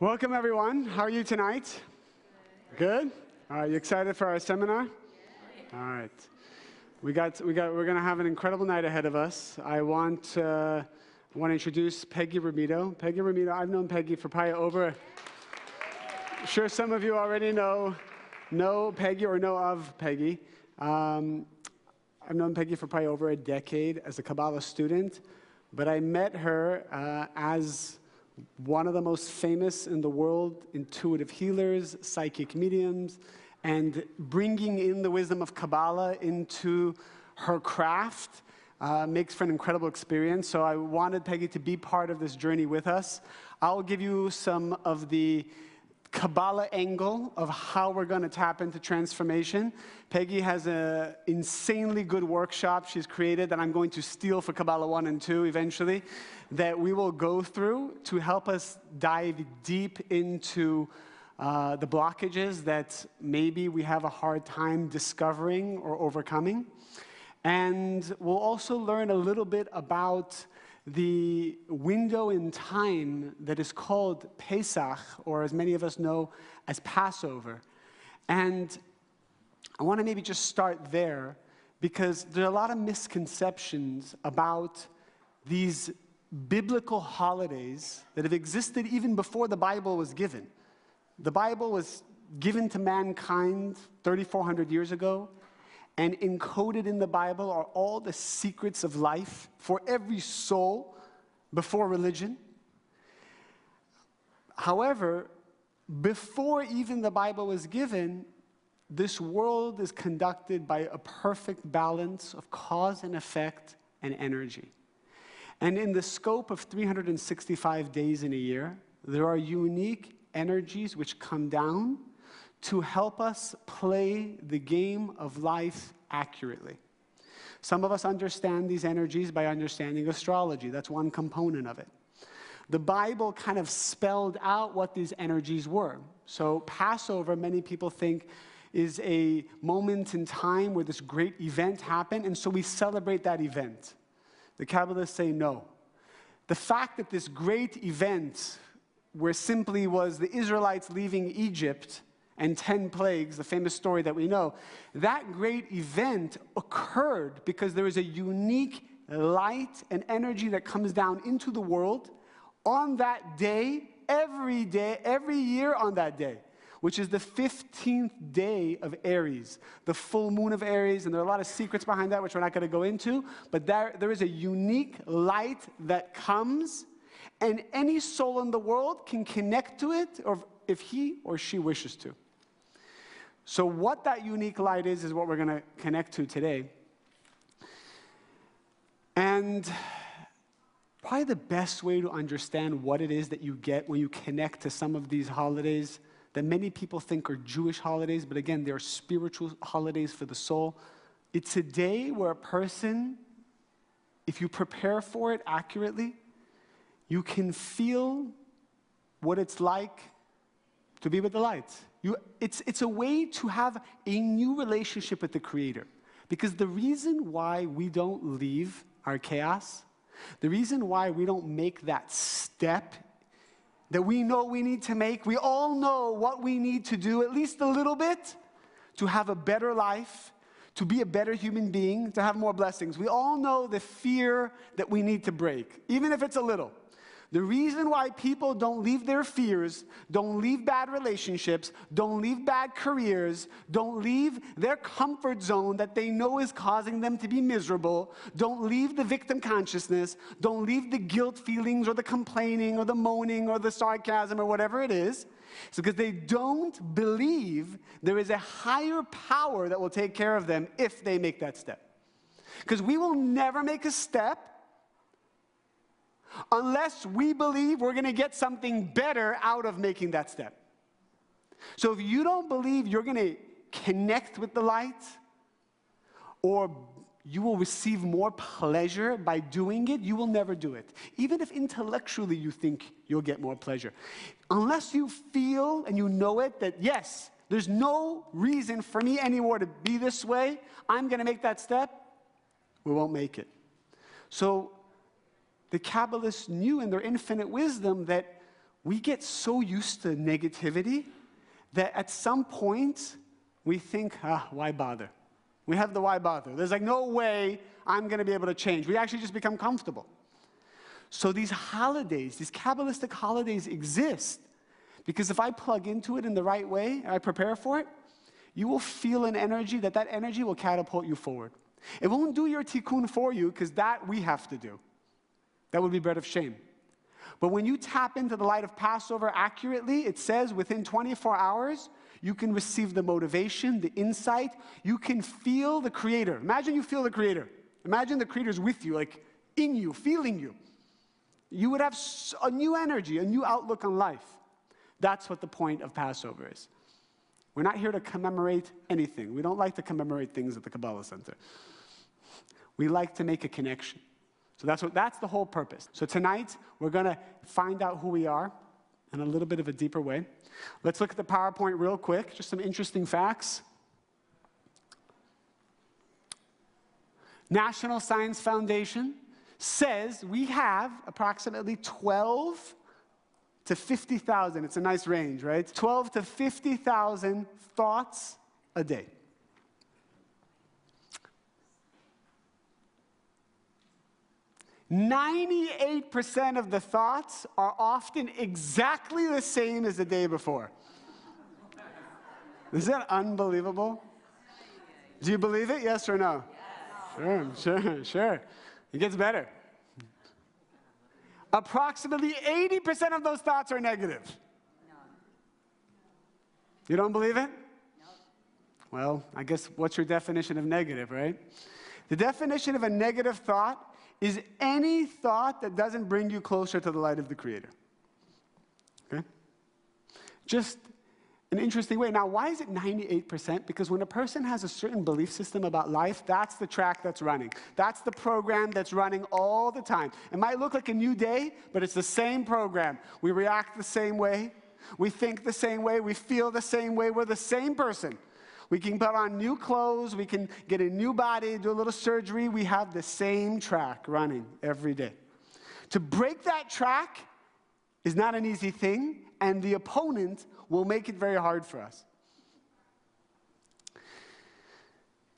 Welcome, everyone. How are you tonight? Good? Are you excited for our seminar? All right. We're going to have an incredible night ahead of us. I want to introduce Peggy Ramito. Peggy Ramito, I've known Peggy for probably I'm sure some of you already know Peggy or know of Peggy. I've known Peggy for probably over a decade as a Kabbalah student, but I met her as one of the most famous in the world intuitive healers, psychic mediums, and bringing in the wisdom of Kabbalah into her craft makes for an incredible experience. So I wanted Peggy to be part of this journey with us. I'll give you some of the Kabbalah angle of how we're going to tap into transformation. Peggy has an insanely good workshop she's created that I'm going to steal for Kabbalah 1 and 2 eventually, that we will go through to help us dive deep into the blockages that maybe we have a hard time discovering or overcoming. And we'll also learn a little bit about the window in time that is called Pesach, or as many of us know as Passover. And I want to maybe just start there because there are a lot of misconceptions about these biblical holidays that have existed even before the Bible was given. The Bible was given to mankind 3,400 years ago, and encoded in the Bible are all the secrets of life for every soul before religion. However, before even the Bible was given, this world is conducted by a perfect balance of cause and effect and energy. And in the scope of 365 days in a year, there are unique energies which come down to help us play the game of life accurately. Some of us understand these energies by understanding astrology. That's one component of it. The Bible kind of spelled out what these energies were. So Passover, many people think, is a moment in time where this great event happened, and so we celebrate that event. The Kabbalists say no. The fact that this great event, where simply was the Israelites leaving Egypt and 10 plagues, the famous story that we know, that great event occurred because there is a unique light and energy that comes down into the world on that day, every year on that day, which is the 15th day of Aries, the full moon of Aries, and there are a lot of secrets behind that, which we're not going to go into, but there is a unique light that comes, and any soul in the world can connect to it, or if he or she wishes to. So what that unique light is what we're going to connect to today. And probably the best way to understand what it is that you get when you connect to some of these holidays that many people think are Jewish holidays, but again, they're spiritual holidays for the soul. It's a day where a person, if you prepare for it accurately, you can feel what it's like to be with the light. It's a way to have a new relationship with the Creator. Because the reason why we don't leave our chaos, the reason why we don't make that step that we know we need to make, we all know what we need to do, at least a little bit, to have a better life, to be a better human being, to have more blessings. We all know the fear that we need to break, even if it's a little. The reason why people don't leave their fears, don't leave bad relationships, don't leave bad careers, don't leave their comfort zone that they know is causing them to be miserable, don't leave the victim consciousness, don't leave the guilt feelings or the complaining or the moaning or the sarcasm or whatever it is, it's because they don't believe there is a higher power that will take care of them if they make that step. Because we will never make a step unless we believe we're going to get something better out of making that step. So if you don't believe you're going to connect with the light, or you will receive more pleasure by doing it, you will never do it. Even if intellectually you think you'll get more pleasure. Unless you feel and you know it that, yes, there's no reason for me anymore to be this way, I'm going to make that step, we won't make it. So the Kabbalists knew in their infinite wisdom that we get so used to negativity that at some point we think, why bother? We have the why bother. There's like no way I'm going to be able to change. We actually just become comfortable. So these holidays, these Kabbalistic holidays exist because if I plug into it in the right way, and I prepare for it, you will feel an energy that energy will catapult you forward. It won't do your tikkun for you because that we have to do. That would be bread of shame. But when you tap into the light of Passover accurately, it says within 24 hours, you can receive the motivation, the insight. You can feel the Creator. Imagine you feel the Creator. Imagine the Creator's with you, like in you, feeling you. You would have a new energy, a new outlook on life. That's what the point of Passover is. We're not here to commemorate anything. We don't like to commemorate things at the Kabbalah Center. We like to make a connection. So that's the whole purpose. So tonight, we're going to find out who we are in a little bit of a deeper way. Let's look at the PowerPoint real quick, just some interesting facts. National Science Foundation says we have approximately 12 to 50,000. It's a nice range, right? 12 to 50,000 thoughts a day. "98% of the thoughts are often exactly the same as the day before." Is that unbelievable? Do you believe it? Yes or no? Yes. Sure. It gets better. Approximately 80% of those thoughts are negative. No. You don't believe it? No. Well, I guess what's your definition of negative, right? The definition of a negative thought is any thought that doesn't bring you closer to the light of the Creator. Okay? Just an interesting way. Now, why is it 98%? Because when a person has a certain belief system about life, that's the track that's running. That's the program that's running all the time. It might look like a new day, but it's the same program. We react the same way. We think the same way. We feel the same way. We're the same person. We can put on new clothes. We can get a new body, do a little surgery. We have the same track running every day. To break that track is not an easy thing, and the opponent will make it very hard for us.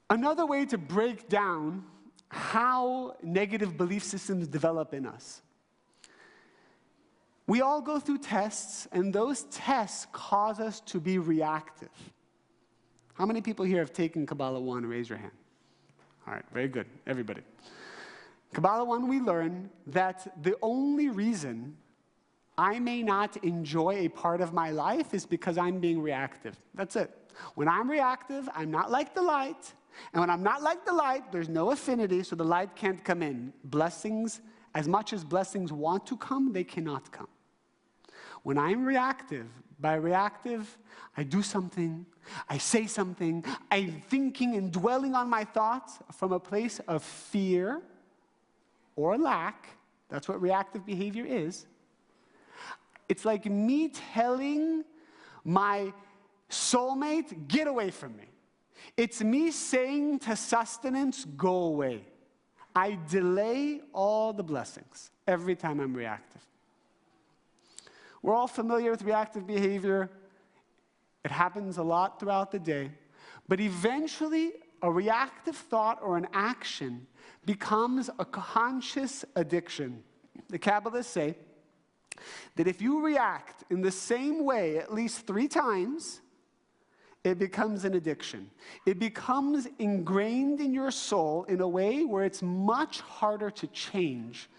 Another way to break down how negative belief systems develop in us. We all go through tests, and those tests cause us to be reactive. How many people here have taken Kabbalah 1? Raise your hand. All right, very good, everybody. Kabbalah 1, we learn that the only reason I may not enjoy a part of my life is because I'm being reactive. That's it. When I'm reactive, I'm not like the light. And when I'm not like the light, there's no affinity, so the light can't come in. Blessings, as much as blessings want to come, they cannot come. When I'm reactive, by reactive, I do something, I say something, I'm thinking and dwelling on my thoughts from a place of fear or lack. That's what reactive behavior is. It's like me telling my soulmate, get away from me. It's me saying to sustenance, go away. I delay all the blessings every time I'm reactive. We're all familiar with reactive behavior. It happens a lot throughout the day. But eventually, a reactive thought or an action becomes a conscious addiction. The Kabbalists say that if you react in the same way at least 3 times, it becomes an addiction. It becomes ingrained in your soul in a way where it's much harder to change.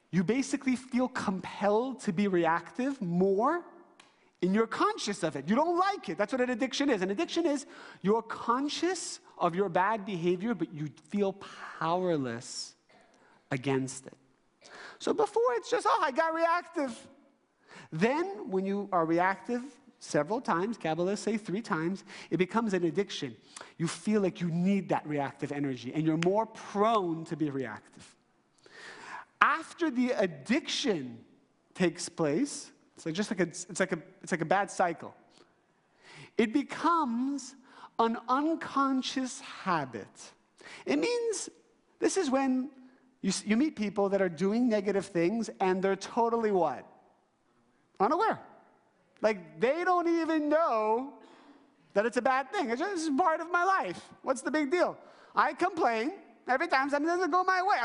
You basically feel compelled to be reactive more, and you're conscious of it. You don't like it. That's what an addiction is. An addiction is you're conscious of your bad behavior, but you feel powerless against it. So before, it's just, I got reactive. Then, when you are reactive several times, Kabbalists say 3 times, it becomes an addiction. You feel like you need that reactive energy, and you're more prone to be reactive. After the addiction takes place, it's like a bad cycle. It becomes an unconscious habit. It means this is when you meet people that are doing negative things, and they're totally what? Unaware. Like, they don't even know that it's a bad thing. It's just part of my life. What's the big deal? I complain every time something doesn't go my way.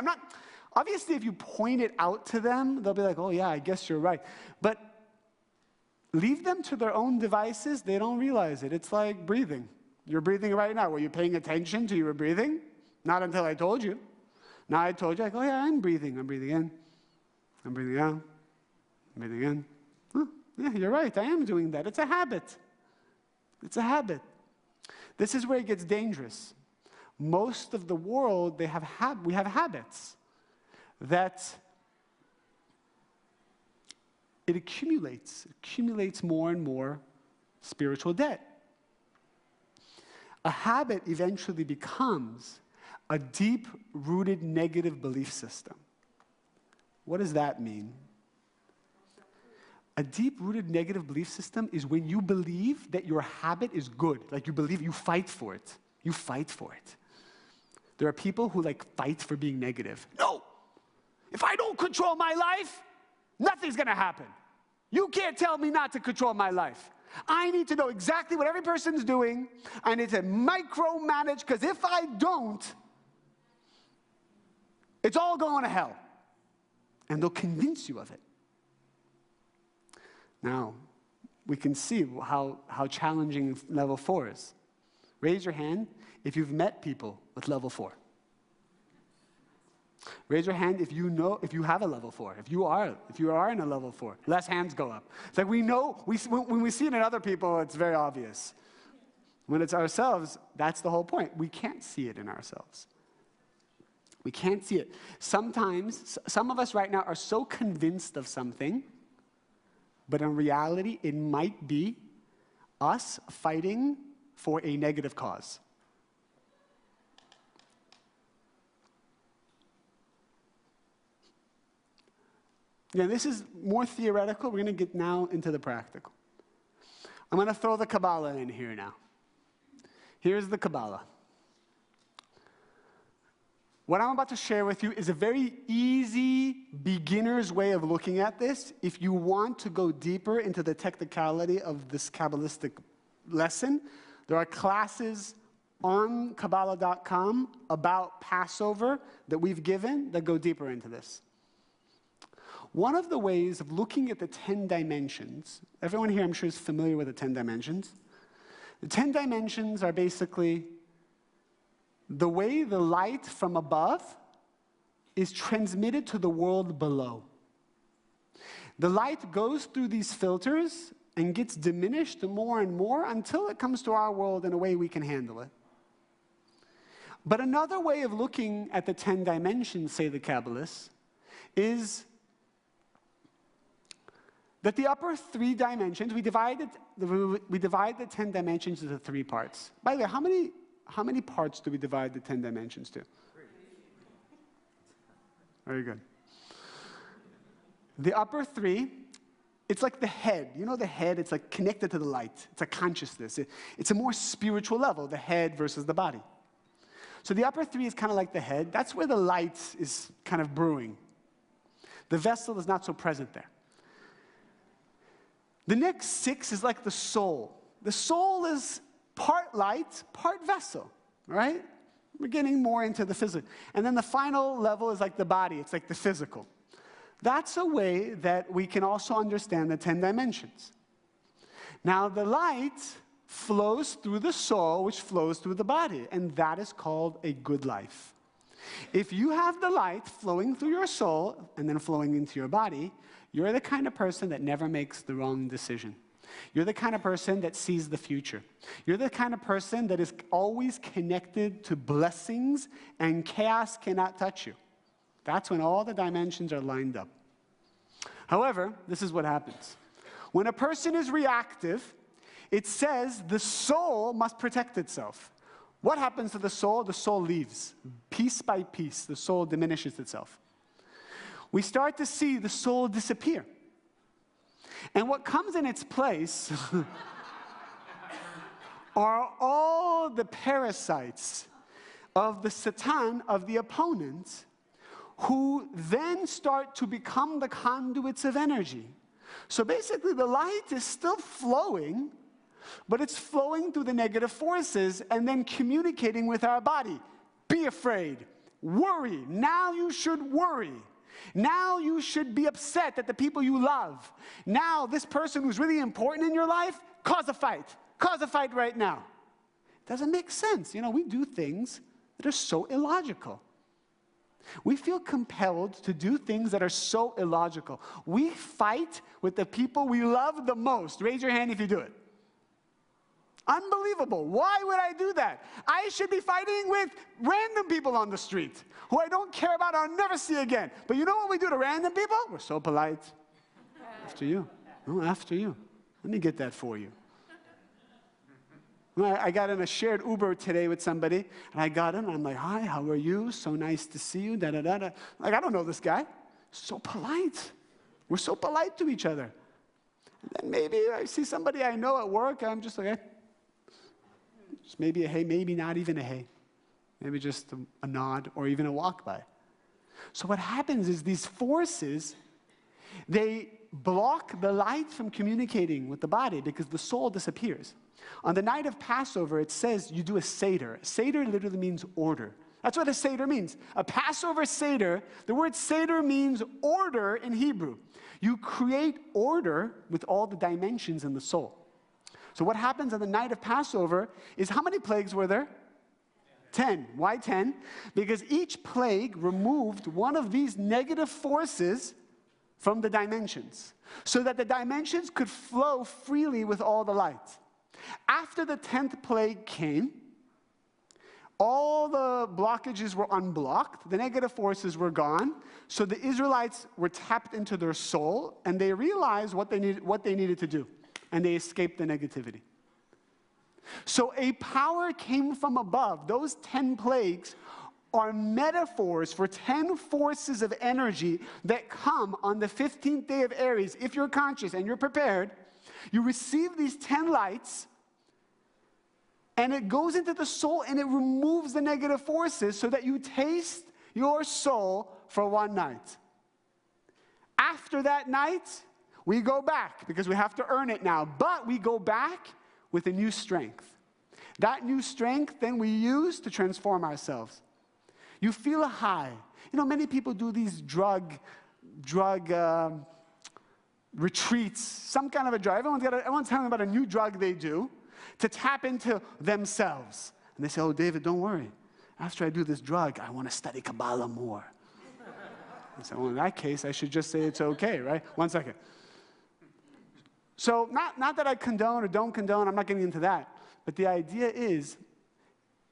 Obviously, if you point it out to them, they'll be like, oh yeah, I guess you're right. But leave them to their own devices, they don't realize it. It's like breathing. You're breathing right now. Were you paying attention to your breathing? Not until I told you. Now I told you, I go, yeah, I'm breathing. I'm breathing in. I'm breathing out. I'm breathing in. Huh, yeah, you're right. I am doing that. It's a habit. It's a habit. This is where it gets dangerous. Most of the world, we have habits that it accumulates more and more spiritual debt. A habit eventually becomes a deep-rooted negative belief system. What does that mean? A deep-rooted negative belief system is when you believe that your habit is good. Like you believe, you fight for it. You fight for it. There are people who fight for being negative. No! If I don't control my life, nothing's gonna happen. You can't tell me not to control my life. I need to know exactly what every person's doing. I need to micromanage, because if I don't, it's all going to hell. And they'll convince you of it. Now, we can see how challenging level 4 is. Raise your hand if you've met people with level 4. Raise your hand if you have a level 4. If you are in a level 4. Less hands go up. It's like we know, when we see it in other people, it's very obvious. When it's ourselves, that's the whole point. We can't see it in ourselves. We can't see it. Sometimes, some of us right now are so convinced of something, but in reality, it might be us fighting for a negative cause. Yeah, this is more theoretical. We're going to get now into the practical. I'm going to throw the Kabbalah in here now. Here's the Kabbalah. What I'm about to share with you is a very easy beginner's way of looking at this. If you want to go deeper into the technicality of this Kabbalistic lesson, there are classes on Kabbalah.com about Passover that we've given that go deeper into this. One of the ways of looking at the 10 dimensions, everyone here I'm sure is familiar with the 10 dimensions. The 10 dimensions are basically the way the light from above is transmitted to the world below. The light goes through these filters and gets diminished more and more until it comes to our world in a way we can handle it. But another way of looking at the 10 dimensions, say the Kabbalists, is that the upper 3 dimensions, we divide the 10 dimensions into 3 parts. By the way, how many parts do we divide the 10 dimensions to? 3. Very good. The upper 3, it's like the head. You know the head, it's like connected to the light. It's a consciousness. It's a more spiritual level, the head versus the body. So the upper 3 is kind of like the head. That's where the light is kind of brewing. The vessel is not so present there. The next 6 is like the soul. The soul is part light, part vessel, right? We're getting more into the physical. And then the final level is like the body. It's like the physical. That's a way that we can also understand the 10 dimensions. Now, the light flows through the soul, which flows through the body, and that is called a good life. If you have the light flowing through your soul and then flowing into your body, you're the kind of person that never makes the wrong decision. You're the kind of person that sees the future. You're the kind of person that is always connected to blessings, and chaos cannot touch you. That's when all the dimensions are lined up. However, this is what happens. When a person is reactive, it says the soul must protect itself. What happens to the soul? The soul leaves. Piece by piece, the soul diminishes itself. We start to see the soul disappear. And what comes in its place are all the parasites of the Satan, of the opponent, who then start to become the conduits of energy. So basically, the light is still flowing, but it's flowing through the negative forces and then communicating with our body. Be afraid. Worry. Now you should worry. Now you should be upset at the people you love. Now this person who's really important in your life, cause a fight. Cause a fight right now. Doesn't make sense. We do things that are so illogical. We feel compelled to do things that are so illogical. We fight with the people we love the most. Raise your hand if you do it. Unbelievable. Why would I do that? I should be fighting with random people on the street who I don't care about, I'll never see again. But you know what we do to random people? We're so polite. After you. Oh, after you. Let me get that for you. I got in a shared Uber today with somebody, and I got in, and I'm like, hi, how are you? So nice to see you, da-da-da-da. Like, I don't know this guy. So polite. We're so polite to each other. And then maybe I see somebody I know at work, I'm just like, eh. Just maybe a hey, maybe not even a hey. Maybe just a nod or even a walk by. So what happens is these forces, they block the light from communicating with the body because the soul disappears. On the night of Passover, it says you do a Seder. Seder literally means order. That's what a Seder means. A Passover Seder, the word Seder means order in Hebrew. You create order with all the dimensions in the soul. So what happens on the night of Passover is, how many plagues were there? 10. Why 10? Because each plague removed one of these negative forces from the dimensions, so that the dimensions could flow freely with all the light. After the 10th plague came, all the blockages were unblocked, the negative forces were gone, so the Israelites were tapped into their soul, and they realized what they needed to do, and they escaped the negativity. So a power came from above. Those 10 plagues are metaphors for 10 forces of energy that come on the 15th day of Aries. If you're conscious and you're prepared, you receive these 10 lights, and it goes into the soul and it removes the negative forces so that you taste your soul for one night. After that night, we go back because we have to earn it now, but we go back with a new strength. That new strength then we use to transform ourselves. You feel a high. Many people do these drug retreats, some kind of a drug. Everyone's telling me about a new drug they do to tap into themselves. And they say, oh, David, don't worry. After I do this drug, I want to study Kabbalah more. I say, well, in that case, I should just say it's okay, right? One second. So not that I condone or don't condone, I'm not getting into that. But the idea is,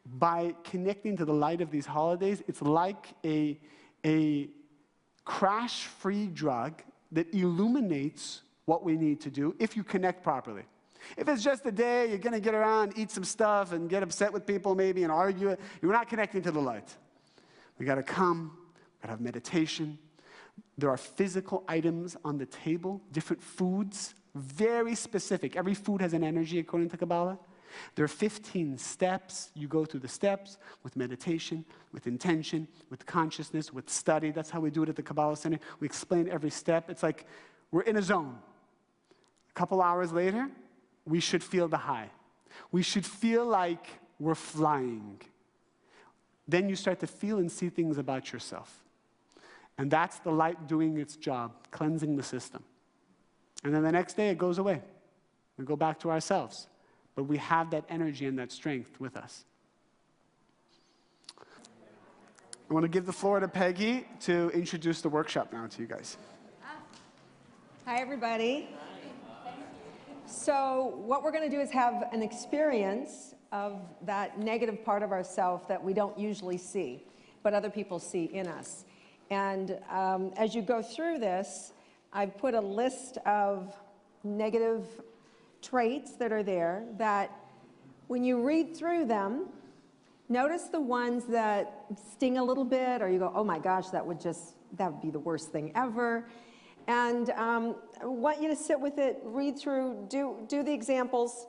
by connecting to the light of these holidays, it's like a crash-free drug that illuminates what we need to do if you connect properly. If it's just a day, you're going to get around, eat some stuff, and get upset with people maybe and argue it, you're not connecting to the light. We got to come, we got to have meditation. There are physical items on the table, different foods, very specific. Every food has an energy according to Kabbalah. There are 15 steps. You go through the steps with meditation, with intention, with consciousness, with study. That's how we do it at the Kabbalah Center. We explain every step. It's like we're in a zone. A couple hours later, we should feel the high. We should feel like we're flying. Then you start to feel and see things about yourself. And that's the light doing its job, cleansing the system. And then the next day, it goes away. We go back to ourselves. But we have that energy and that strength with us. I want to give the floor to Peggy to introduce the workshop now to you guys. Hi, everybody. So what we're going to do is have an experience of that negative part of ourself that we don't usually see, but other people see in us. And as you go through this, I've put a list of negative traits that are there that when you read through them, notice the ones that sting a little bit, or you go, oh my gosh, that would be the worst thing ever. And I want you to sit with it, read through, do the examples,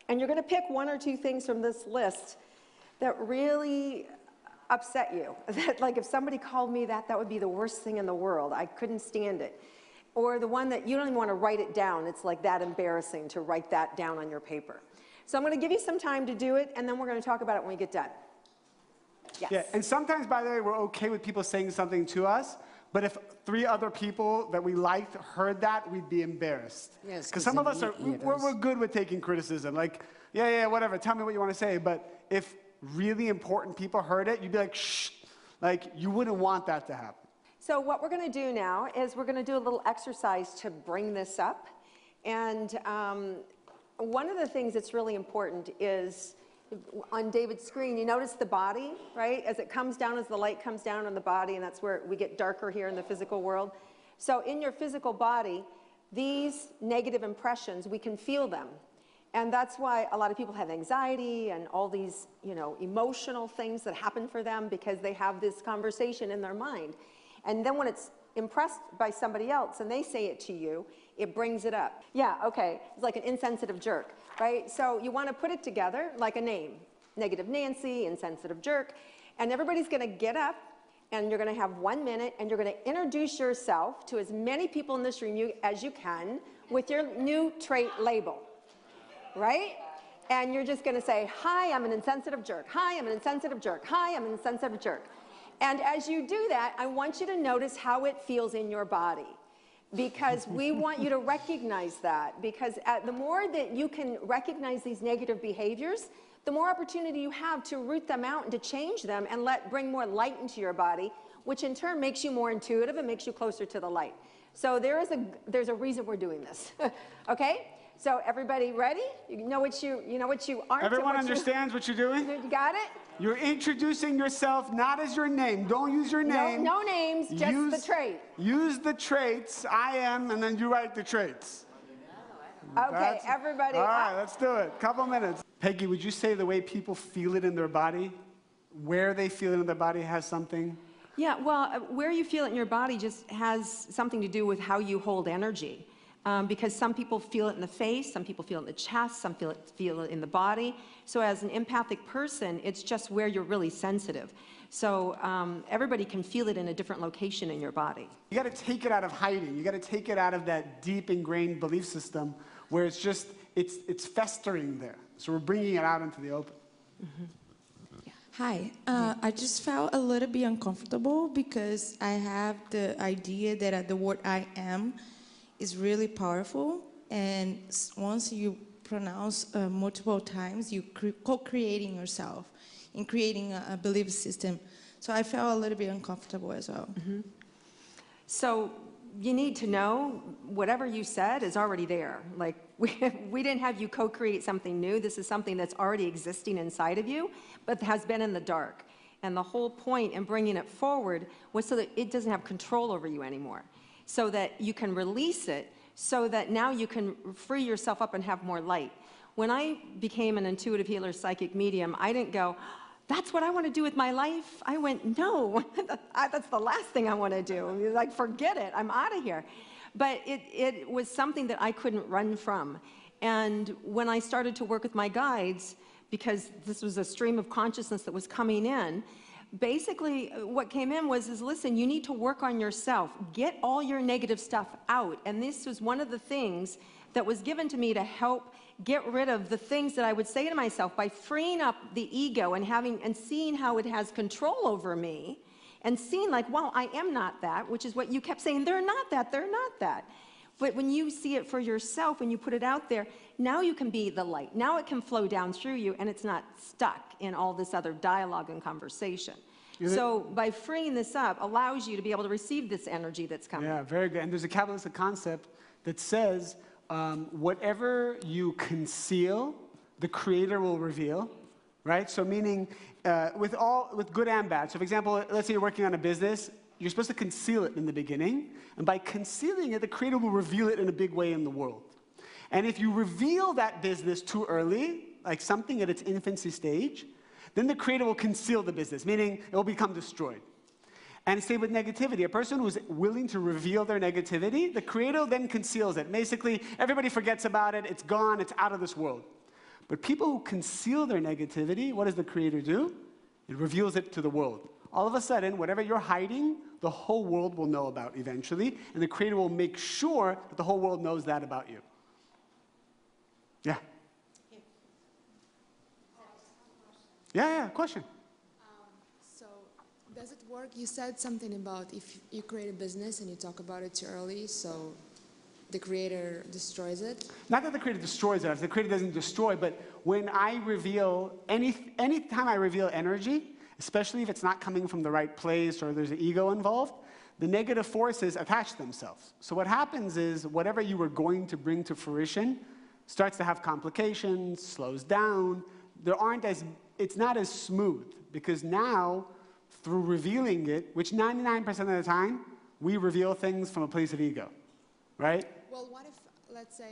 and you're going to pick one or two things from this list that really upset you. That, like, if somebody called me that would be the worst thing in the world. I couldn't stand it. or the one that you don't even want to write it down. It's like that embarrassing to write that down on your paper. So I'm going to give you some time to do it, and then we're going to talk about it when we get done. Yes. Yeah, and sometimes, by the way, we're okay with people saying something to us, but if 3 other people that we liked heard that, we'd be embarrassed. Yes, because some of us are, we're good with taking criticism. Like, yeah, whatever, tell me what you want to say. But if really important people heard it, you'd be like, shh. Like, you wouldn't want that to happen. So what we're going to do now is we're going to do a little exercise to bring this up. And one of the things that's really important is on David's screen, you notice the body, right? As it comes down, as the light comes down on the body, and that's where we get darker here in the physical world. So in your physical body, these negative impressions, we can feel them. And that's why a lot of people have anxiety and all these, emotional things that happen for them because they have this conversation in their mind. And then when it's impressed by somebody else and they say it to you, it brings it up. Yeah, okay, it's like an insensitive jerk, right? So you want to put it together like a name. Negative Nancy, insensitive jerk. And everybody's going to get up and you're going to have 1 minute and you're going to introduce yourself to as many people in this room as you can with your new trait label. Right? And you're just going to say, hi, I'm an insensitive jerk. Hi, I'm an insensitive jerk. Hi, I'm an insensitive jerk. And as you do that, I want you to notice how it feels in your body. Because we want you to recognize that. Because the more that you can recognize these negative behaviors, the more opportunity you have to root them out and to change them and bring more light into your body, which in turn makes you more intuitive and makes you closer to the light. So there's a reason we're doing this. Okay? So everybody ready? You know what you aren't. Everyone understands what you're doing? You got it? You're introducing yourself not as your name. Don't use your name. No names, just the trait. Use the traits, I am, and then you write the traits. Okay, everybody. All right, let's do it. Couple minutes. Peggy, would you say the way people feel it in their body, where they feel it in their body has something? Yeah, well, where you feel it in your body just has something to do with how you hold energy. Because some people feel it in the face, some people feel it in the chest, some feel it in the body. So as an empathic person, it's just where you're really sensitive. So everybody can feel it in a different location in your body. You got to take it out of hiding. You got to take it out of that deep ingrained belief system where it's just, it's festering there. So we're bringing it out into the open. Mm-hmm. Hi, I just felt a little bit uncomfortable because I have the idea that the word I am is really powerful, and once you pronounce multiple times, you co-creating yourself and creating a belief system. So I felt a little bit uncomfortable as well. Mm-hmm. So you need to know whatever you said is already there. Like we didn't have you co-create something new. This is something that's already existing inside of you, but has been in the dark. And the whole point in bringing it forward was so that it doesn't have control over you anymore, so that you can release it, so that now you can free yourself up and have more light. When I became an intuitive healer, psychic medium, I didn't go, that's what I want to do with my life. I went, no, that's the last thing I want to do. Like, forget it, I'm out of here. But it was something that I couldn't run from. And when I started to work with my guides, because this was a stream of consciousness that was coming in, basically what came in was, listen, you need to work on yourself. Get all your negative stuff out. And this was one of the things that was given to me to help get rid of the things that I would say to myself by freeing up the ego and seeing how it has control over me, and seeing like, wow, I am not that, which is what you kept saying, they're not that, they're not that. But when you see it for yourself, when you put it out there, now you can be the light. Now it can flow down through you, and it's not stuck in all this other dialogue and conversation. So by freeing this up allows you to be able to receive this energy that's coming. Yeah, very good. And there's a Kabbalistic concept that says, whatever you conceal, the Creator will reveal, right? So meaning, with good and bad. So for example, let's say you're working on a business, you're supposed to conceal it in the beginning, and by concealing it, the Creator will reveal it in a big way in the world. And if you reveal that business too early, like something at its infancy stage, then the Creator will conceal the business, meaning it will become destroyed. And same with negativity. A person who's willing to reveal their negativity, the Creator then conceals it. Basically, everybody forgets about it, it's gone, it's out of this world. But people who conceal their negativity, what does the Creator do? It reveals it to the world. all of a sudden, whatever you're hiding, the whole world will know about eventually, and the Creator will make sure that the whole world knows that about you. Yeah. Yeah, question. So does it work? You said something about if you create a business and you talk about it too early, so the Creator destroys it? Not that the Creator destroys it, the Creator doesn't destroy, but when I reveal, any time I reveal energy, especially if it's not coming from the right place or there's an ego involved, the negative forces attach themselves. So what happens is whatever you were going to bring to fruition starts to have complications, slows down. It's not as smooth, because now, through revealing it, which 99% of the time, we reveal things from a place of ego, right? Well, what if, let's say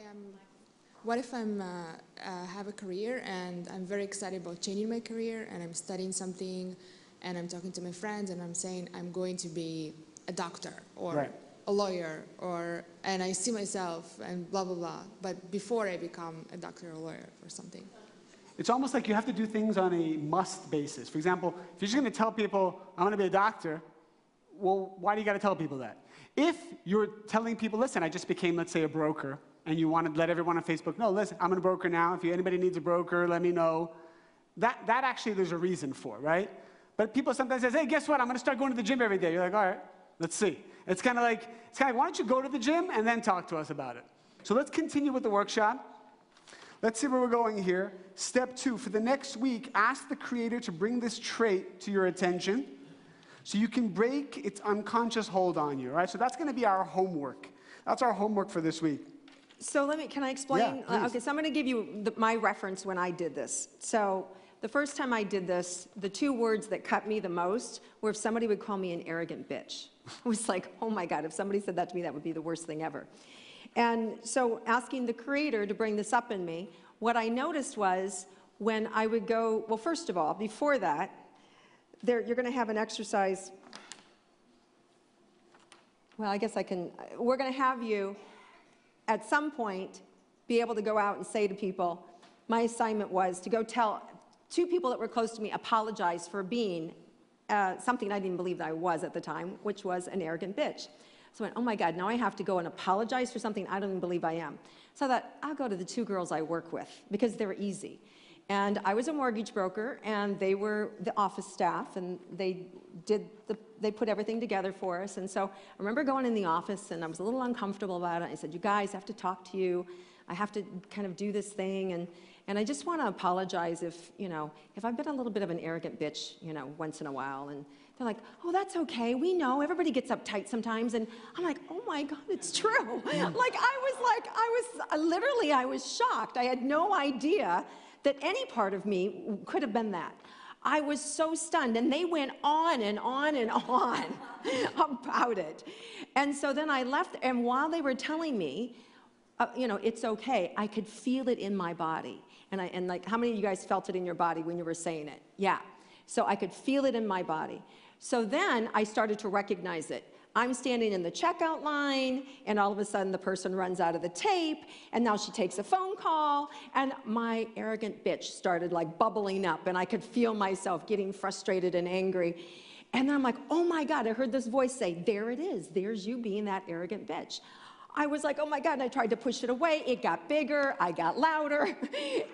I have a career and I'm very excited about changing my career and I'm studying something and I'm talking to my friends and I'm saying I'm going to be a doctor or right. a lawyer, and I see myself and blah, blah, blah. But before I become a doctor or a lawyer or something. It's almost like you have to do things on a must basis. For example, if you're just going to tell people, I'm going to be a doctor, well, why do you got to tell people that? If you're telling people, listen, I just became, let's say, a broker, and you want to let everyone on Facebook know, listen, I'm a broker now. If anybody needs a broker, let me know. That actually there's a reason for, right? But people sometimes say, hey, guess what? I'm going to start going to the gym every day. You're like, all right, let's see. It's kind of like, why don't you go to the gym and then talk to us about it? So let's continue with the workshop. Let's see where we're going here. Step 2, for the next week, ask the Creator to bring this trait to your attention so you can break its unconscious hold on you, right? So that's going to be our homework. That's our homework for this week. So can I explain? Yeah, okay, so I'm going to give you my reference when I did this. So the first time I did this, the 2 words that cut me the most were if somebody would call me an arrogant bitch. I was like, oh my God, if somebody said that to me, that would be the worst thing ever. And so asking the Creator to bring this up in me, what I noticed was when I would go, well, first of all, before that, you're going to have an exercise. Well, I guess we're going to have you at some point be able to go out and say to people, my assignment was to go tell 2 people that were close to me, apologize for being something I didn't believe that I was at the time, which was an arrogant bitch. So I went, oh my God, now I have to go and apologize for something I don't even believe I am. So I thought, I'll go to the 2 girls I work with because they're easy. And I was a mortgage broker, and they were the office staff, and they put everything together for us. And so I remember going in the office, and I was a little uncomfortable about it. I said, you guys, I have to talk to you. I have to kind of do this thing, and I just want to apologize if I've been a little bit of an arrogant bitch, once in a while. And they're like, oh, that's okay. We know. Everybody gets uptight sometimes. And I'm like, oh my God, it's true. I was shocked. I had no idea that any part of me could have been that. I was so stunned, and they went on and on and on about it. And so then I left, and while they were telling me, it's okay, I could feel it in my body. And like, how many of you guys felt it in your body when you were saying it? Yeah. So I could feel it in my body. So then I started to recognize it. I'm standing in the checkout line, and all of a sudden the person runs out of the tape, and now she takes a phone call, and my arrogant bitch started like bubbling up, and I could feel myself getting frustrated and angry. And then I'm like, oh my God, I heard this voice say, there it is, there's you being that arrogant bitch. I was like, oh my God, and I tried to push it away. It got bigger, I got louder.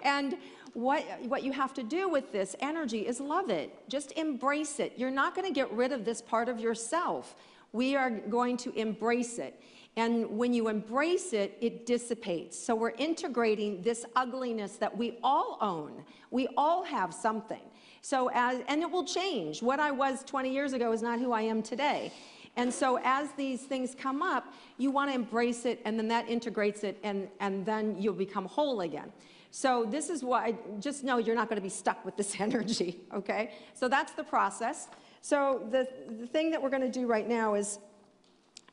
And what you have to do with this energy is love it. Just embrace it. You're not going to get rid of this part of yourself. We are going to embrace it. And when you embrace it, it dissipates. So we're integrating this ugliness that we all own. We all have something. And it will change. What I was 20 years ago is not who I am today. And so as these things come up, you want to embrace it, and then that integrates it, and then you'll become whole again. So this is why, just know you're not going to be stuck with this energy, okay? So that's the process. So the thing that we're going to do right now is,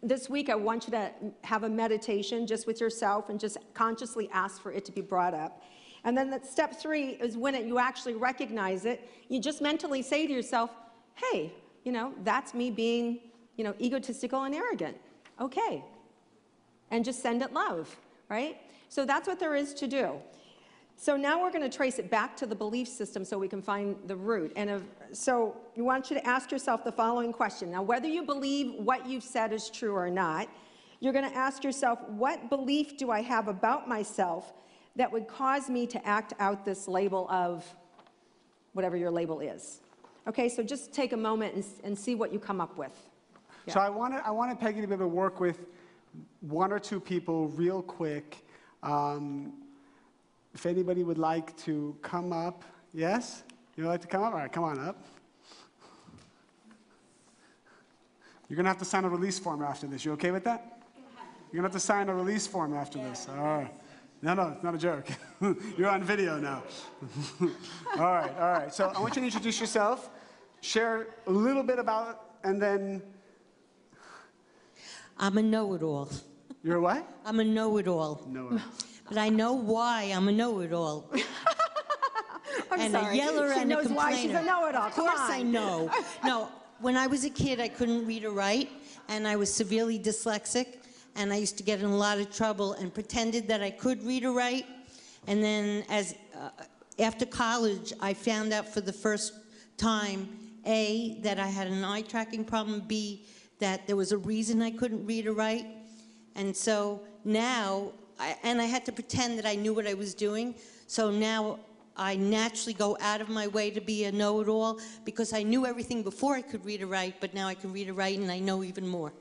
this week I want you to have a meditation just with yourself and just consciously ask for it to be brought up. And then step 3 is when you actually recognize it, you just mentally say to yourself, hey, that's me being, egotistical and arrogant. Okay. And just send it love, right? So that's what there is to do. So now we're going to trace it back to the belief system so we can find the root. And so we want you to ask yourself the following question. Now, whether you believe what you've said is true or not, you're going to ask yourself, what belief do I have about myself that would cause me to act out this label of whatever your label is? Okay, so just take a moment and see what you come up with. Yeah. So I wanted Peggy to be able to work with one or two people real quick. If anybody would like to come up, yes? You'd like to come up? All right, come on up. You're going to have to sign a release form after this. You okay with that? You're going to have to sign a release form after this. All right. No, it's not a joke. You're on video now. All right. So I want you to introduce yourself, share a little bit about, and then... I'm a know-it-all. You're a what? I'm a know-it-all. Know-it-all. But I know why I'm a know-it-all. I'm sorry. A yeller she and knows a complainer. why she's a know-it-all. Of course I know. No, when I was a kid, I couldn't read or write, and I was severely dyslexic, and I used to get in a lot of trouble and pretended that I could read or write. And then after college, I found out for the first time, A, that I had an eye tracking problem, B, that there was a reason I couldn't read or write. And so now, I had to pretend that I knew what I was doing. So now I naturally go out of my way to be a know-it-all because I knew everything before I could read or write, but now I can read or write and I know even more.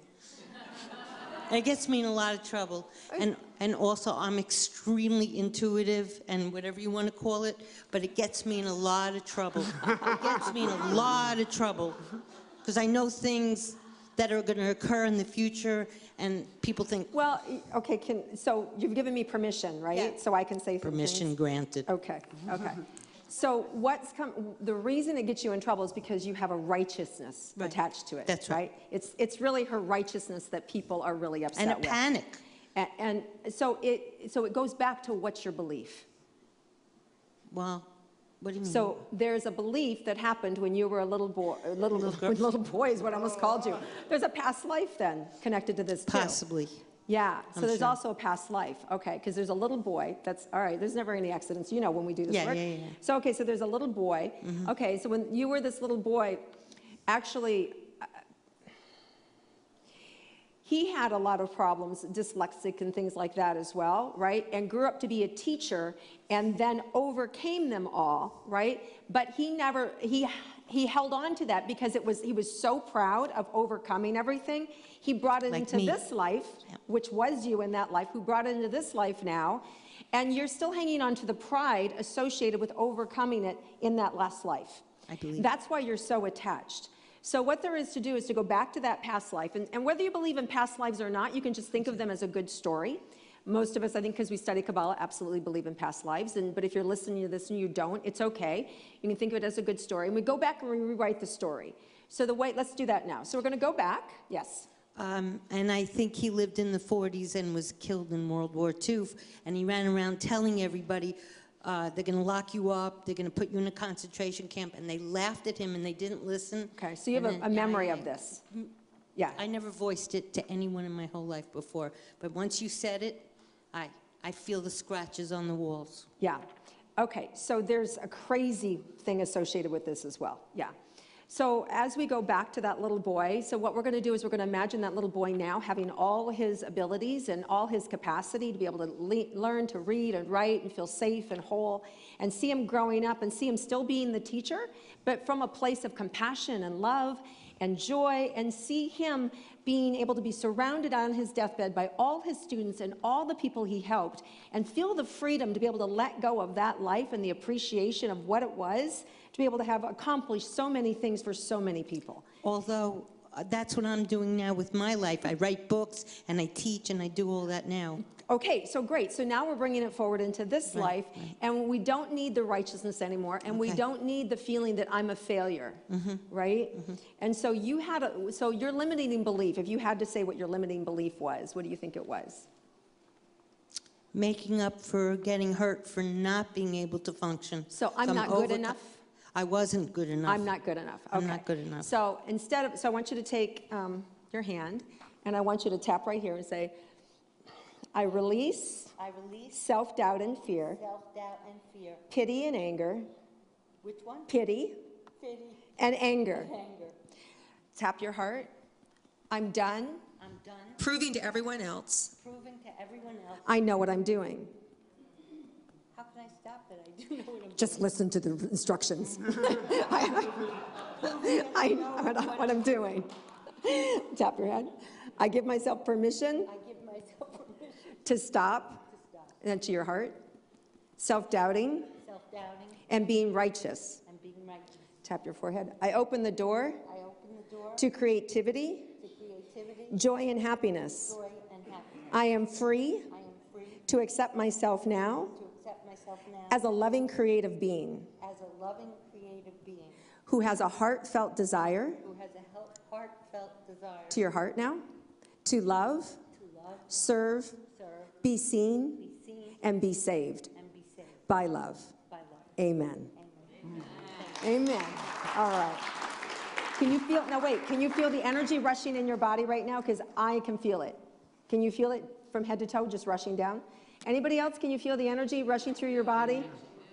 And it gets me in a lot of trouble. And also I'm extremely intuitive and whatever you want to call it, but it gets me in a lot of trouble. It gets me in a lot of trouble because I know things that are going to occur in the future, and people think... Well, okay, so you've given me permission, right? Yeah. So I can say some Permission things? granted. Okay. So the reason it gets you in trouble is because you have a righteousness attached to it. That's right. It's really her righteousness that people are really upset And a with. panic. And so it goes back to what's your belief. Well, what do you mean? So there's a belief that happened when you were a little boy, little boy is what I almost called you. There's a past life then connected to this too. Possibly. Yeah, so there's sure. also a past life. Okay, because there's a little boy that's, all right, there's never any accidents, you know, when we do this work. Yeah. So, okay, so there's a little boy. Okay, so when you were this little boy, actually, he had a lot of problems, dyslexic and things like that as well, right? And grew up to be a teacher and then overcame them all, right? But he never, he held on to that because he was so proud of overcoming everything. He brought it into this life, which was you in that life, who brought it into this life now. And you're still hanging on to the pride associated with overcoming it in that last life. I believe. That's why you're so attached. So what there is to do is to go back to that past life. And whether you believe in past lives or not, you can just think of them as a good story. Most of us, I think, because we study Kabbalah, absolutely believe in past lives. But if you're listening to this and you don't, it's okay. You can think of it as a good story. And we go back and we rewrite the story. So let's do that now. So we're going to go back. Yes. And I think he lived in the 40s and was killed in World War II. And he ran around telling everybody, they're going to lock you up, they're going to put you in a concentration camp. And they laughed at him and they didn't listen. Okay, so you have a memory of this. Yeah. I never voiced it to anyone in my whole life before. But once you said it, I feel the scratches on the walls. Yeah. Okay, so there's a crazy thing associated with this as well. Yeah. So as we go back to that little boy, so what we're going to do is we're going to imagine that little boy now having all his abilities and all his capacity to be able to learn to read and write and feel safe and whole, and see him growing up and see him still being the teacher, but from a place of compassion and love and joy, and see him being able to be surrounded on his deathbed by all his students and all the people he helped, and feel the freedom to be able to let go of that life and the appreciation of what it was to be able to have accomplished so many things for so many people. Although that's what I'm doing now with my life. I write books and I teach and I do all that now. Okay, so great. So now we're bringing it forward into this life, and we don't need the righteousness anymore, and we don't need the feeling that I'm a failure, right? And so so your limiting belief, if you had to say what your limiting belief was, what do you think it was? Making up for getting hurt for not being able to function. So I'm not good enough? I wasn't good enough. I'm not good enough. Okay. I'm not good enough. So so I want you to take your hand, and I want you to tap right here and say, I release I release self-doubt and fear, self-doubt and fear. pity and anger, Which one? pity Pity and anger. and anger. Tap your heart. I'm done I'm done proving to everyone else proving to everyone else. I know what I'm doing. How can I stop that? I do know what I'm Just listen to the instructions. I know what I'm doing. Tap your head. I give myself permission I give myself permission to stop, to stop and then to your heart, self-doubting self-doubting and being righteous. and being righteous. Tap your forehead. I open the door I open the door to creativity, to creativity, joy, and happiness. joy, and happiness. I am free I am free to accept myself now to accept myself now as a loving creative being as a loving, creative being who has a heartfelt desire, who has a heartfelt desire to your heart now, to love, to love, serve, serve, be seen, be seen, and be saved and be saved by love. by love. Amen. Amen. Amen. All right. Can you feel, no wait, can you feel the energy rushing in your body right now? Because I can feel it. Can you feel it from head to toe, just rushing down? Anybody else, can you feel the energy rushing through your body?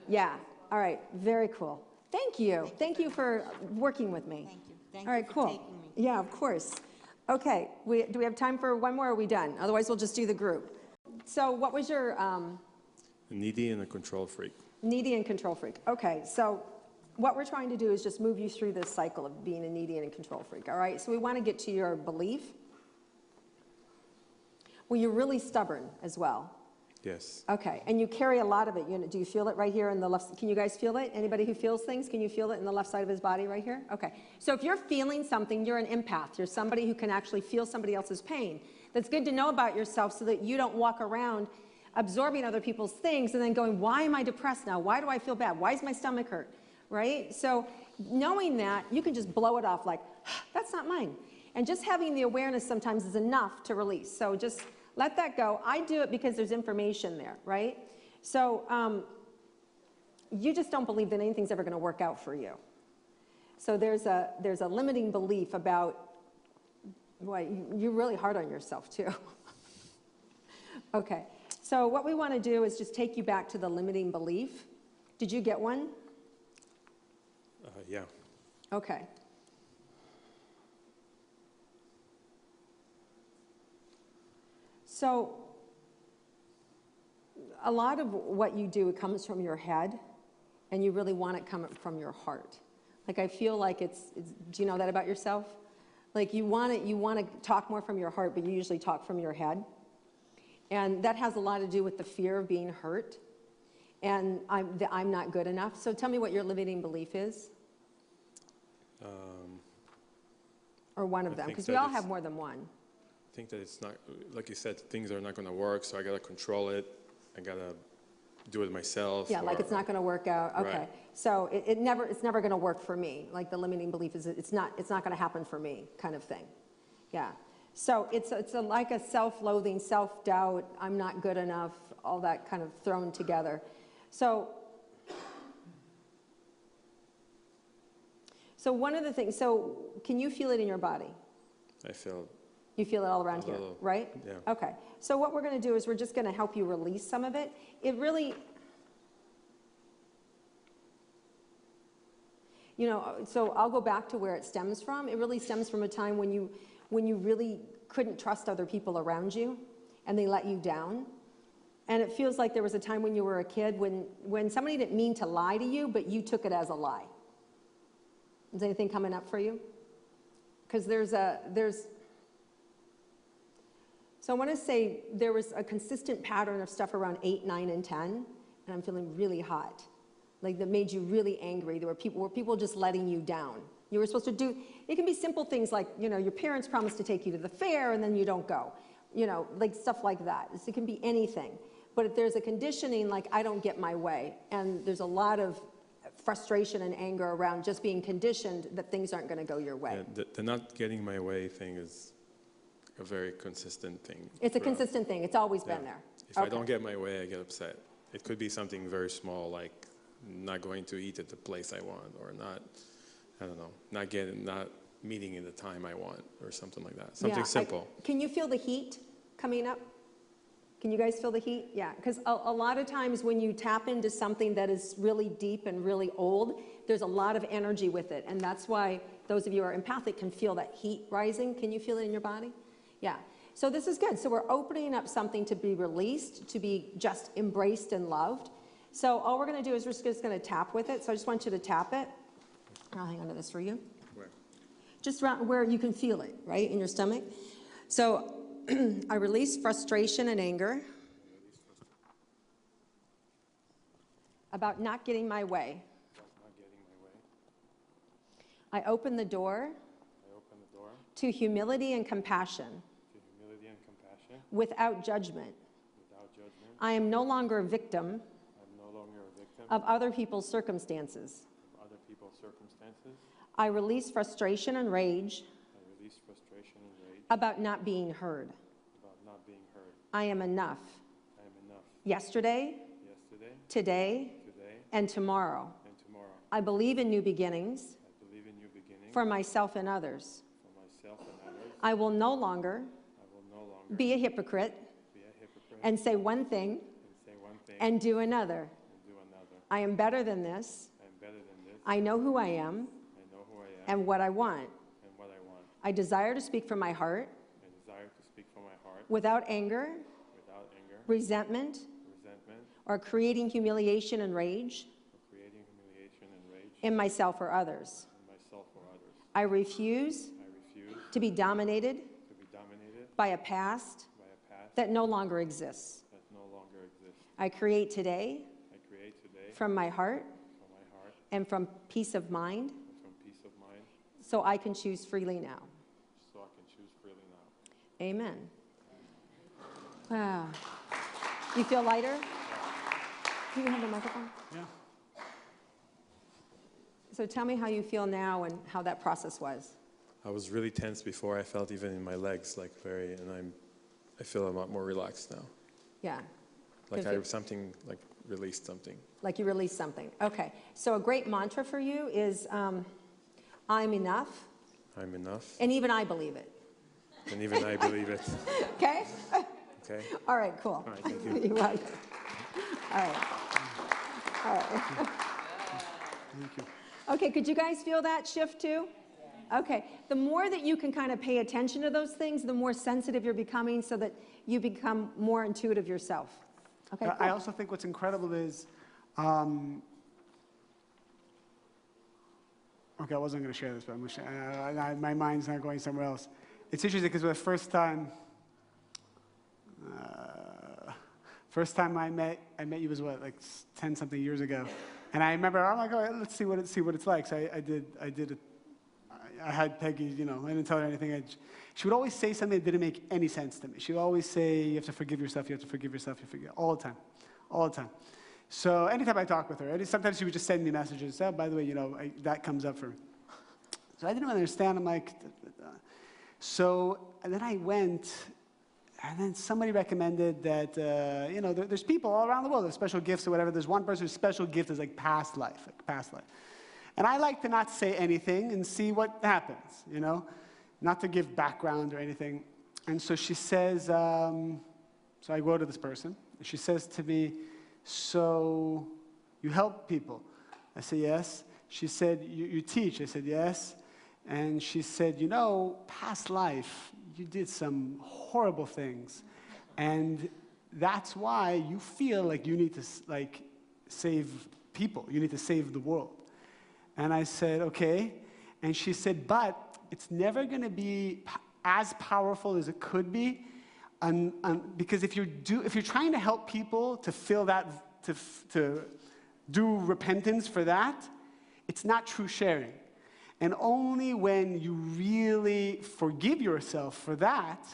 Yeah. All right. Very cool. Thank you. Thank you for working with me. Thank you. Thank All right, you for cool. taking me. Yeah, of course. Okay. Do we have time for one more, or are we done? Otherwise, we'll just do the group. So what was your... Needy and a control freak. Needy and control freak. Okay, so what we're trying to do is just move you through this cycle of being a needy and a control freak, all right? So we want to get to your belief. Well, you're really stubborn as well. Yes. Okay, and you carry a lot of it. Do you feel it right here in the left? Can you guys feel it? Anybody who feels things, can you feel it in the left side of his body right here? Okay, so if you're feeling something, you're an empath. You're somebody who can actually feel somebody else's pain. That's good to know about yourself so that you don't walk around absorbing other people's things and then going, why am I depressed now? Why do I feel bad? Why does my stomach hurt? Right? So knowing that, you can just blow it off like, that's not mine. And just having the awareness sometimes is enough to release. So just let that go. I do it because there's information there, right? So you just don't believe that anything's ever going to work out for you. So there's a limiting belief about, well, you're really hard on yourself too. Okay. So what we want to do is just take you back to the limiting belief. Did you get one? Yeah. Okay. So a lot of what you do comes from your head, and you really want it coming from your heart. Like I feel like it's do you know that about yourself? Like you want to talk more from your heart, but you usually talk from your head. And that has a lot to do with the fear of being hurt. And I'm not good enough. So tell me what your limiting belief is. Or one of them, because we all have more than one. I think that it's not, like you said, things are not going to work, so I got to control it. I got to do it myself. Yeah, like it's not going to work out. Okay. Right. So it's never going to work for me. Like the limiting belief is it's not going to happen for me kind of thing. Yeah. So it's like a self-loathing, self-doubt, I'm not good enough, all that kind of thrown together. So one of the things, so can you feel it in your body? I feel. You feel it all around here, little, right? Yeah. Okay. So what we're going to do is we're just going to help you release some of it. It really, so I'll go back to where it stems from. It really stems from a time when you really couldn't trust other people around you and they let you down. And it feels like there was a time when you were a kid when somebody didn't mean to lie to you, but you took it as a lie. Is anything coming up for you? Because so I want to say there was a consistent pattern of stuff around 8, 9, and 10, and I'm feeling really hot. Like that made you really angry. There were people just letting you down. You were supposed to do, it can be simple things like, your parents promised to take you to the fair and then you don't go. Like stuff like that. It can be anything. But if there's a conditioning like I don't get my way, and there's a lot of frustration and anger around just being conditioned that things aren't going to go your way. Yeah, the not getting my way thing is a very consistent thing. It's a consistent thing. It's always been there. If I don't get my way, I get upset. It could be something very small, like not going to eat at the place I want, or not, I don't know, not meeting in the time I want, or something like that. Something simple. Can you feel the heat coming up? Can you guys feel the heat? Yeah, because a lot of times when you tap into something that is really deep and really old, there's a lot of energy with it. And that's why those of you who are empathic can feel that heat rising. Can you feel it in your body? Yeah. So this is good. So we're opening up something to be released, to be just embraced and loved. So all we're going to do is we're just going to tap with it. So I just want you to tap it. I'll hang on to this for you. Where? Just around where you can feel it, right, in your stomach. So I release frustration and anger about not getting my way. I open the door to humility and compassion without judgment. I am no longer a victim of other people's circumstances. I release frustration and rage about not being heard. I am enough. Yesterday, today, and tomorrow. I believe in new beginnings for myself and others. I will no longer be a hypocrite and say one thing and do another. I am better than this. I know who I am and what I want. I desire to speak from my heart without anger, resentment, or creating humiliation and rage in myself or others. I refuse to be dominated by a past that no longer exists. I create today from my heart and from peace of mind so I can choose freely now. Amen. Wow. You feel lighter? Do you have the microphone? Yeah. So tell me how you feel now and how that process was. I was really tense before. I felt even in my legs, like and I feel a lot more relaxed now. Yeah. Like something, like released something. Like you released something. Okay. So a great mantra for you is, I'm enough. I'm enough. And even I believe it. And even I believe it. Okay? Okay. All right, cool. All right, thank you. You're welcome. All right. All right. Thank you. Okay, could you guys feel that shift too? Okay. The more that you can kind of pay attention to those things, the more sensitive you're becoming so that you become more intuitive yourself. Okay, cool. I also think what's incredible is, okay, I wasn't going to share this, but I'm going to share. My mind's not going somewhere else. It's interesting because the first time I met you was what, like 10-something years ago, and I remember I'm like, oh, let's see what it's like. So I had Peggy, I didn't tell her anything. She would always say something that didn't make any sense to me. She would always say, you have to forgive yourself, you have to forgive yourself, all the time. So anytime I talk with her, sometimes she would just send me messages. Oh, by the way, that comes up for me. So I didn't understand. I'm like, so and then I went, and then somebody recommended that, there's people all around the world with special gifts or whatever. There's one person whose special gift is like past life. And I like to not say anything and see what happens, not to give background or anything. And so she says, so I go to this person, and she says to me, so you help people? I said, yes. She said, you teach? I said, yes. And she said, past life, you did some horrible things. And that's why you feel like you need to save people. You need to save the world. And I said, okay. And she said, but it's never going to be as powerful as it could be, because if you're trying to help people to feel that, to do repentance for that, it's not true sharing. And only when you really forgive yourself for that,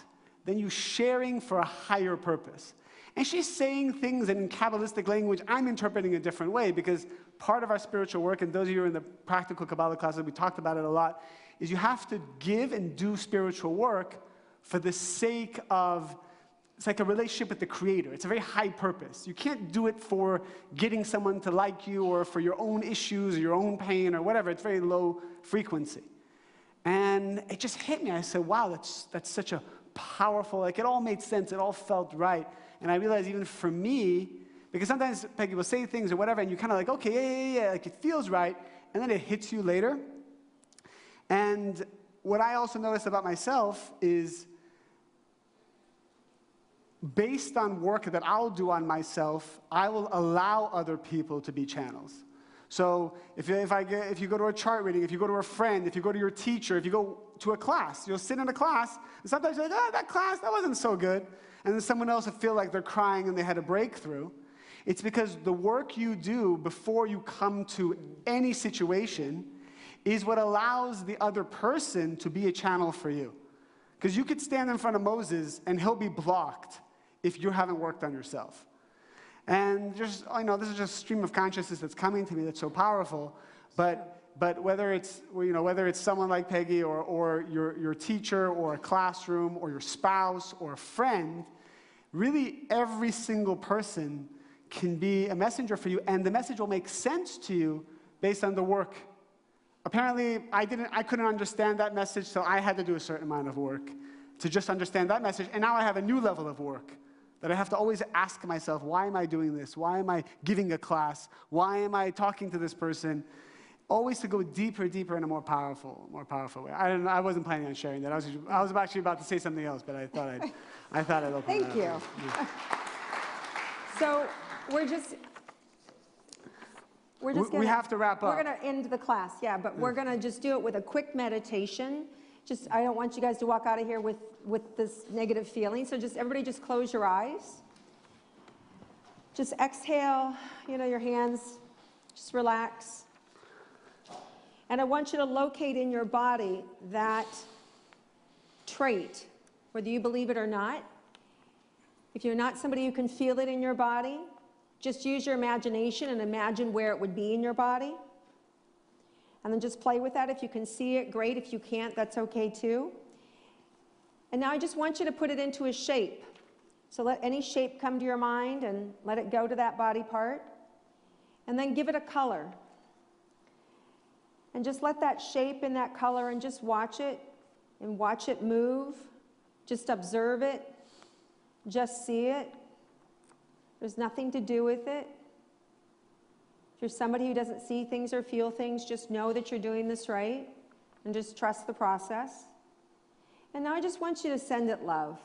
then you're sharing for a higher purpose. And she's saying things in Kabbalistic language I'm interpreting a different way, because part of our spiritual work, and those of you who are in the practical Kabbalah classes, we talked about it a lot, is you have to give and do spiritual work for the sake of, it's like a relationship with the Creator. It's a very high purpose. You can't do it for getting someone to like you or for your own issues or your own pain or whatever. It's very low frequency. And it just hit me. I said, wow, that's such a powerful, it all made sense. It all felt right. And I realized even for me, because sometimes Peggy will say things or whatever, and you're kind of like, okay, yeah, like it feels right, and then it hits you later. And what I also noticed about myself is, based on work that I'll do on myself, I will allow other people to be channels. So if you go to a chart reading, if you go to a friend, if you go to your teacher, if you go to a class, you'll sit in a class, and sometimes you're like, oh, that class, that wasn't so good. And then someone else will feel like they're crying and they had a breakthrough. It's because the work you do before you come to any situation is what allows the other person to be a channel for you. Because you could stand in front of Moses and he'll be blocked if you haven't worked on yourself. And just, I know this is just a stream of consciousness that's coming to me that's so powerful, but whether it's someone like Peggy or your teacher or a classroom or your spouse or a friend, really every single person can be a messenger for you, and the message will make sense to you based on the work. Apparently, I couldn't understand that message, so I had to do a certain amount of work to just understand that message, and now I have a new level of work that I have to always ask myself, why am I doing this? Why am I giving a class? Why am I talking to this person? Always to go deeper, deeper in a more powerful way. I wasn't planning on sharing that. I was actually about to say something else, but I thought I'd open Thank you. Yeah. So we have to wrap up. We're going to end the class, yeah, but we're going to just do it with a quick meditation. I don't want you guys to walk out of here with this negative feeling, so everybody just close your eyes. Just exhale, your hands, just relax. And I want you to locate in your body that trait, whether you believe it or not. If you're not somebody who can feel it in your body, just use your imagination and imagine where it would be in your body. And then just play with that. If you can see it, great. If you can't, that's okay too. And now I just want you to put it into a shape. So let any shape come to your mind and let it go to that body part. And then give it a color. And just let that shape and that color and just watch it and watch it move. Just observe it. Just see it. There's nothing to do with it. If you're somebody who doesn't see things or feel things, just know that you're doing this right and just trust the process. And now I just want you to send it love,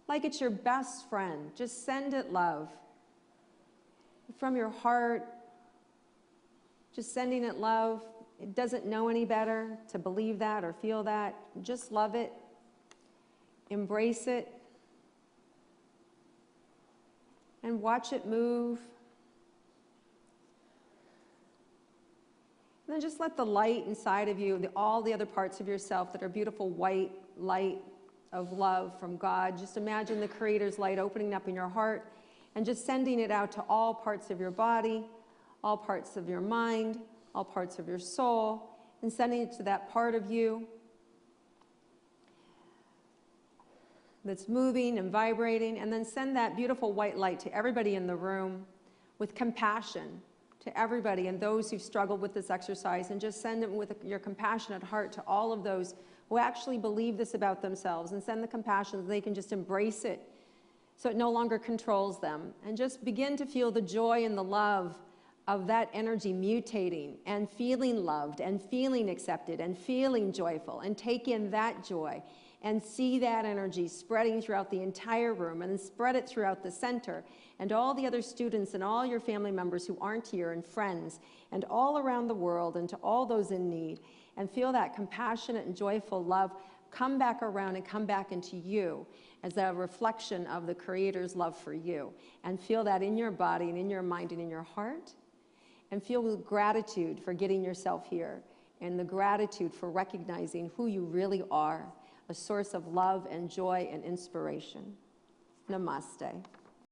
like it's your best friend. Just send it love. From your heart, just sending it love. It doesn't know any better to believe that or feel that. Just love it. Embrace it. And watch it move. And then just let the light inside of you, all the other parts of yourself that are beautiful white light of love from God, just imagine the Creator's light opening up in your heart and just sending it out to all parts of your body, all parts of your mind, all parts of your soul, and sending it to that part of you that's moving and vibrating, and then send that beautiful white light to everybody in the room with compassion to everybody and those who've struggled with this exercise, and just send it with your compassionate heart to all of those who actually believe this about themselves, and send the compassion so they can just embrace it so it no longer controls them, and just begin to feel the joy and the love of that energy mutating and feeling loved and feeling accepted and feeling joyful, and take in that joy and see that energy spreading throughout the entire room, and then spread it throughout the center and all the other students and all your family members who aren't here, and friends, and all around the world, and to all those in need, and feel that compassionate and joyful love come back around and come back into you as a reflection of the Creator's love for you, and feel that in your body and in your mind and in your heart, and feel gratitude for getting yourself here, and the gratitude for recognizing who you really are, a source of love and joy and inspiration. Namaste.